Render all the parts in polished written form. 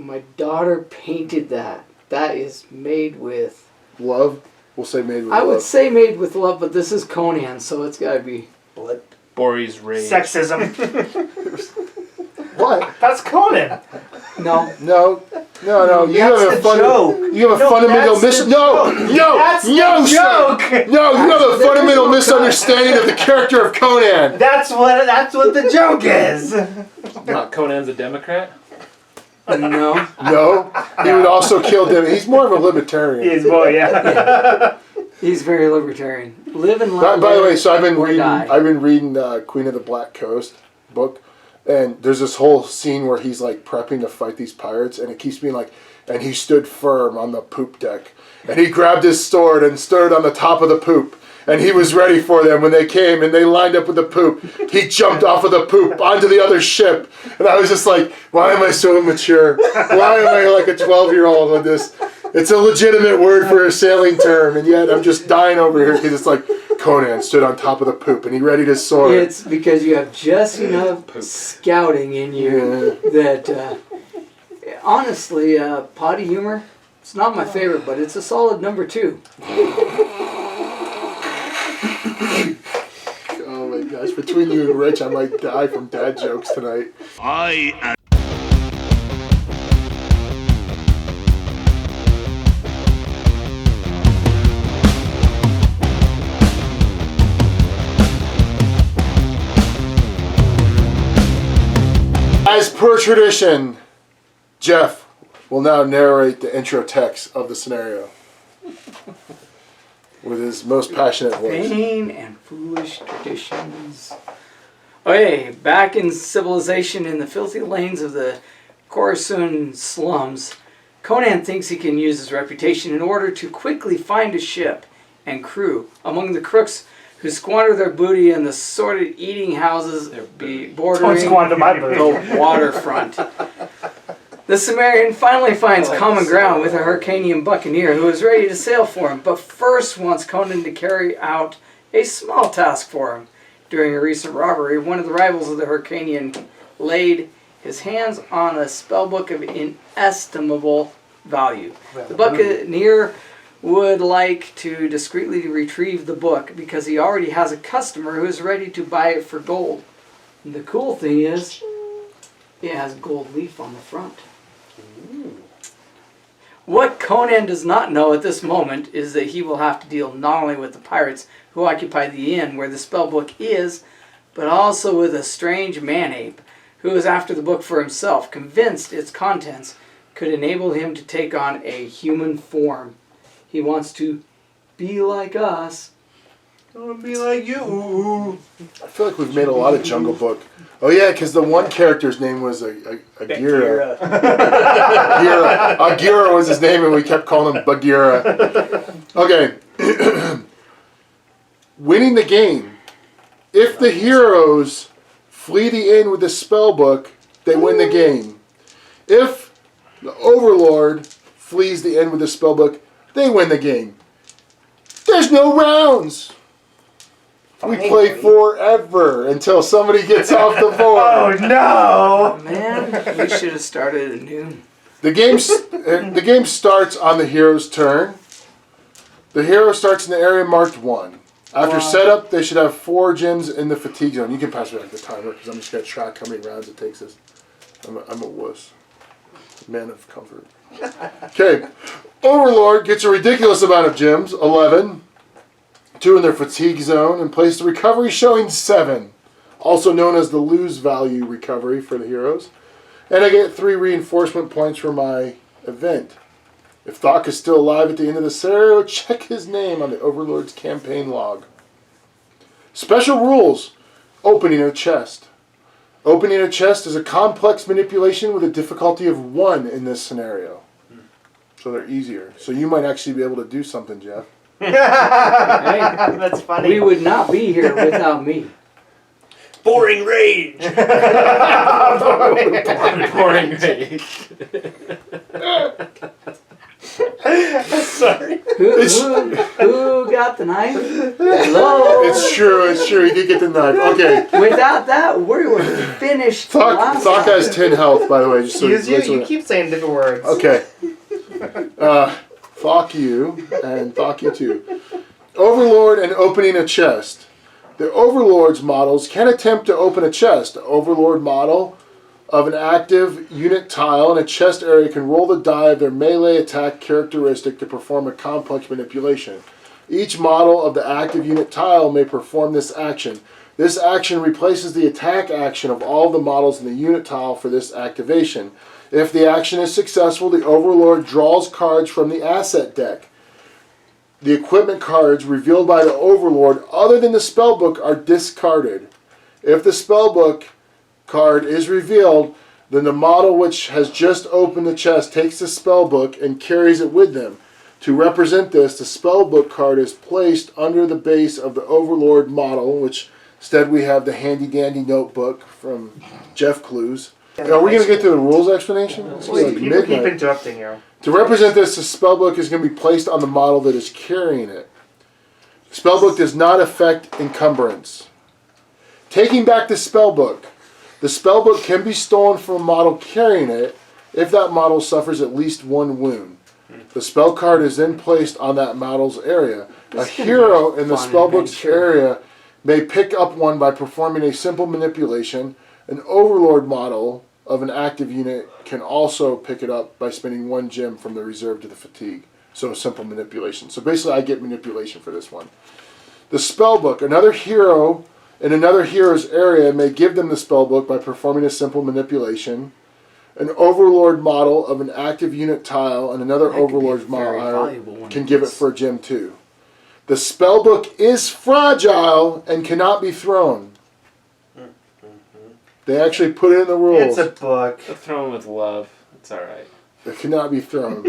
My daughter painted that. That is made with... Love? We'll say made with love. I would say made with love, but this is Conan, so it's gotta be... Blood. Bori's rage. Sexism. What? That's Conan. No. No. You have a joke. You have a fundamental That's the joke. No, you have a fundamental misunderstanding of the character of Conan. That's what the joke is. Not Conan's a Democrat? No. No, he would also kill them. He's more of a libertarian. He's boy, yeah. He's very libertarian. Live and let By the way, so I've been die. reading Queen of the Black Coast book, and there's this whole scene where he's like prepping to fight these pirates, and it keeps being like, and he stood firm on the poop deck, and he grabbed his sword and stood on the top of the poop, and he was ready for them when they came and they lined up with the poop. He jumped off of the poop onto the other ship, and I was just like, why am I so immature? Why am I like a 12-year-old with this? It's a legitimate word for a sailing term, and yet I'm just dying over here because it's like Conan stood on top of the poop and he readied his sword. It's because you have just enough scouting in you that, honestly, potty humor, it's not my favorite, but it's a solid number 2. Oh my gosh, between you and Rich, I might die from dad jokes tonight. As per tradition, Jeff will now narrate the intro text of the scenario with his most passionate voice. Vain and foolish traditions. Okay, back in civilization in the filthy lanes of the Coruscant slums, Conan thinks he can use his reputation in order to quickly find a ship and crew among the crooks who squander their booty in the sordid eating houses bordering Don't squander my booty. the waterfront. The Cimmerian finally finds common ground with a Hyrcanian buccaneer who is ready to sail for him, but first wants Conan to carry out a small task for him. During a recent robbery, one of the rivals of the Hyrcanian laid his hands on a spellbook of inestimable value. The buccaneer would like to discreetly retrieve the book because he already has a customer who is ready to buy it for gold. And the cool thing is, it has a gold leaf on the front. What Conan does not know at this moment is that he will have to deal not only with the pirates who occupy the inn where the spellbook is, but also with a strange man-ape who is after the book for himself, convinced its contents could enable him to take on a human form. He wants to be like us. I want to be like you. I feel like we've made a lot of Jungle Book. Oh yeah, because the one character's name was Bagheera. Bagheera was his name, and we kept calling him Bagheera. Okay. Winning the game. If the heroes flee the inn with the spellbook, they win the game. If the Overlord flees the inn with the spellbook, they win the game. There's no rounds. We play forever until somebody gets off the board. Oh no! Man, we should have started at noon. The game starts on the hero's turn. The hero starts in the area marked 1. After setup, they should have 4 gems in the fatigue zone. You can pass me back the timer because I'm just going to track how many rounds it takes us. I'm a wuss. Man of comfort. Okay. Overlord gets a ridiculous amount of gems, 11. 2 in their fatigue zone, and plays the recovery showing 7. Also known as the lose value recovery for the heroes. And I get 3 reinforcement points for my event. If Thok is still alive at the end of the scenario, check his name on the Overlord's campaign log. Special rules. Opening a chest. Opening a chest is a complex manipulation with a difficulty of 1 in this scenario. So they're easier. So you might actually be able to do something, Jeff. Hey, That's funny. we would not be here without me. Boring rage! Boring rage. Sorry. Who got the knife. Hello. It's true. He did get the knife. Okay. Without that, we were finished. Thok has 10 health, by the way. Just so Excuse you, you keep saying different words. Okay. Thok you, and Thok you too. Overlord and opening a chest. The Overlord's models can attempt to open a chest. The Overlord model of an active unit tile in a chest area can roll the die of their melee attack characteristic to perform a complex manipulation. Each model of the active unit tile may perform this action. This action replaces the attack action of all the models in the unit tile for this activation. If the action is successful, the Overlord draws cards from the asset deck. The equipment cards revealed by the Overlord other than the Spellbook are discarded. If the Spellbook card is revealed, then the model which has just opened the chest takes the Spellbook and carries it with them. To represent this, the Spellbook card is placed under the base of the Overlord model, which instead we have the handy-dandy notebook from Jeff Clues. Are we going to get to the rules explanation? It's Wait, like people keep midnight. interrupting you. To represent this, the Spellbook is going to be placed on the model that is carrying it. Spellbook does not affect encumbrance. Taking back the Spellbook can be stolen from a model carrying it if that model suffers at least one wound. The spell card is then placed on that model's area. A hero in the Spellbook's area may pick up one by performing a simple manipulation. An Overlord model of an active unit can also pick it up by spending one gem from the reserve to the fatigue. So a simple manipulation. So basically I get manipulation for this one. The Spellbook. Another hero in another hero's area may give them the Spellbook by performing a simple manipulation. An Overlord model of an active unit tile and another Overlord's model can give it for a gem too. The Spellbook is fragile and cannot be thrown. They actually put it in the rules. It's a book. I'll throw him with love. It's alright. It cannot be thrown.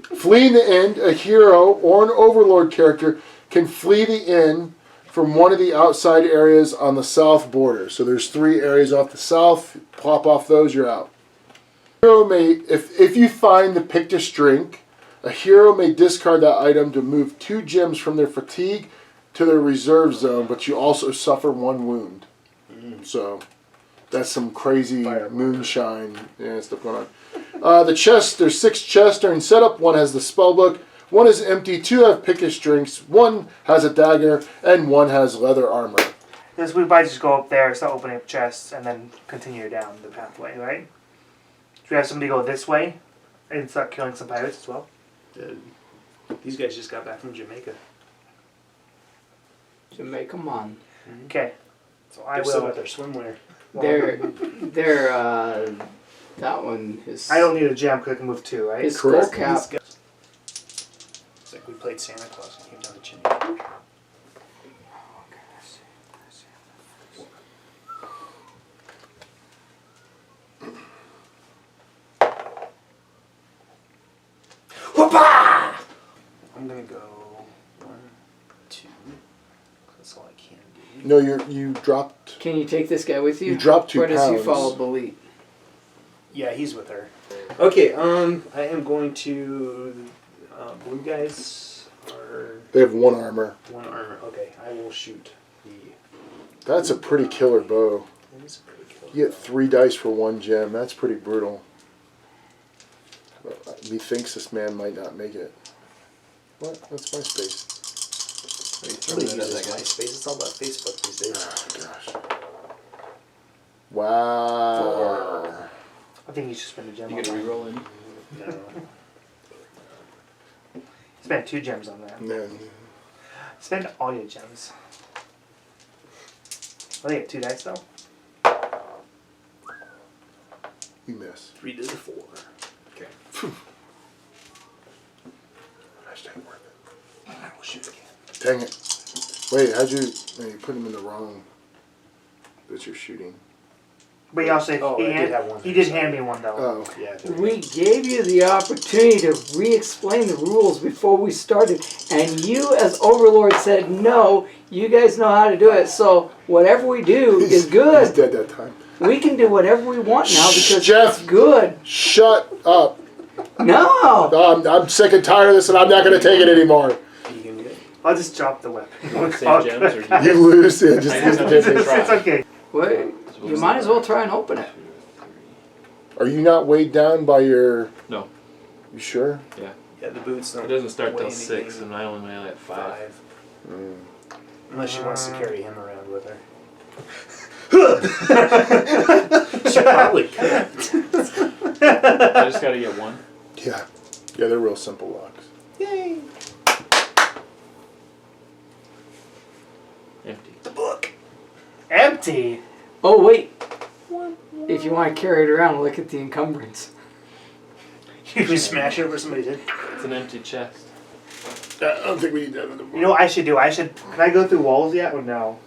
Fleeing the end, a hero or an Overlord character can flee the inn from one of the outside areas on the south border. So there's 3 areas off the south. Pop off those, you're out. Hero may, if you find the Pictus drink, a hero may discard that item to move 2 gems from their fatigue to their reserve zone, but you also suffer 1 wound. So that's some crazy moonshine stuff going on. The chest, there's 6 chests during setup. 1 has the Spellbook. 1 is empty. 2 have Pictus drinks. 1 has a dagger, and 1 has leather armor. This we might just go up there, start opening up chests, and then continue down the pathway, right? Do we have somebody go this way and start killing some pirates as well? These guys just got back from Jamaica. Jamaica on. Okay. So I They're still will. got their swimwear. They're that one is. I don't need a gem because I can move 2, right? His skull Correct. cap. It's like we played Santa Claus and came down the chimney. I'm gonna go 1, 2. That's all I can do. No, you dropped. Can you take this guy with you? You dropped 2 Or does he pounds. follow Belit? Yeah, he's with her. Okay, I am going to blue guys are They have 1 armor. 1 armor. Okay, I will shoot the. That's a pretty killer bow. That is a pretty killer. You get 3 dice for 1 gem. That's pretty brutal. Methinks this man might not make it. What? That's my space. Nobody uses MySpace. It's all about Facebook these days. Oh, gosh. Wow. I think you should spend a gem You on gonna that. re-roll in? No. Spend 2 gems on that. Man. Spend all your gems. I think 2 dice though. You miss. 3 to the 4. Okay. Hashtag worth it. I will shoot again. Dang it. Wait, how'd you... No, you put him in the wrong... That you're shooting. But he also Oh, I did have one he there, did hand sorry. me one though. Oh. Yeah. there We gave you the opportunity to re-explain the rules before we started, and you, as Overlord, said no. You guys know how to do it, so whatever we do is He's good. dead that time. We can do whatever we want now because Jeff. it's good. Shut up. No. I'm sick and tired of this and I'm not going to take it anymore. You can get. I'll just drop the weapon. You want to save gems or do You lose. Yeah, just I use know. the It's, gems. it's okay. Wait, you might as well try and open it. Are you not weighed down by your? No. You sure? Yeah, the boots don't. It doesn't start weigh till 6, anything. and I only weigh like 5. 5. Mm. Unless she wants to carry him around with her. She She probably could. I just gotta get one. Yeah. Yeah, they're real simple locks. Yay! Empty. The book. Empty. Oh wait, if you want to carry it around, look at the encumbrance. You just smash it over somebody's head. It's an empty chest. I don't think we need that in the book. You know what I should do? Can I go through walls yet or no?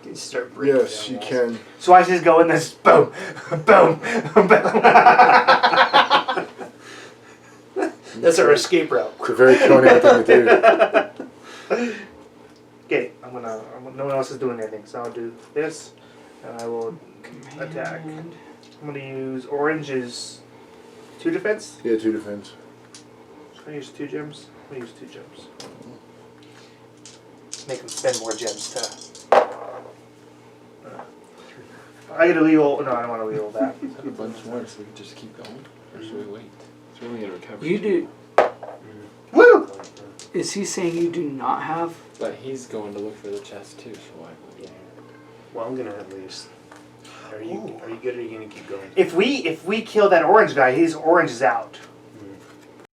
You can start breaking Yes, down you walls. can. So I just go in this boom, boom, boom. That's our escape route. It's a very Conan thing to do. Okay, no one else is doing anything, so I'll do this, and I will attack. I'm gonna use orange's 2 defense. Yeah, 2 defense. Should I use 2 gems? I'm gonna use 2 gems. Make them spend more gems to. I get a legal. No, I don't want to legal that. Is that a bunch more so we can just keep going? Or should we wait? It's really gonna recover. You do. Woo! Is he saying you do not have? But he's going to look for the chest too, so why would we? Well, I'm gonna at least. Are you good or are you gonna keep going? If we kill that orange guy, his orange is out.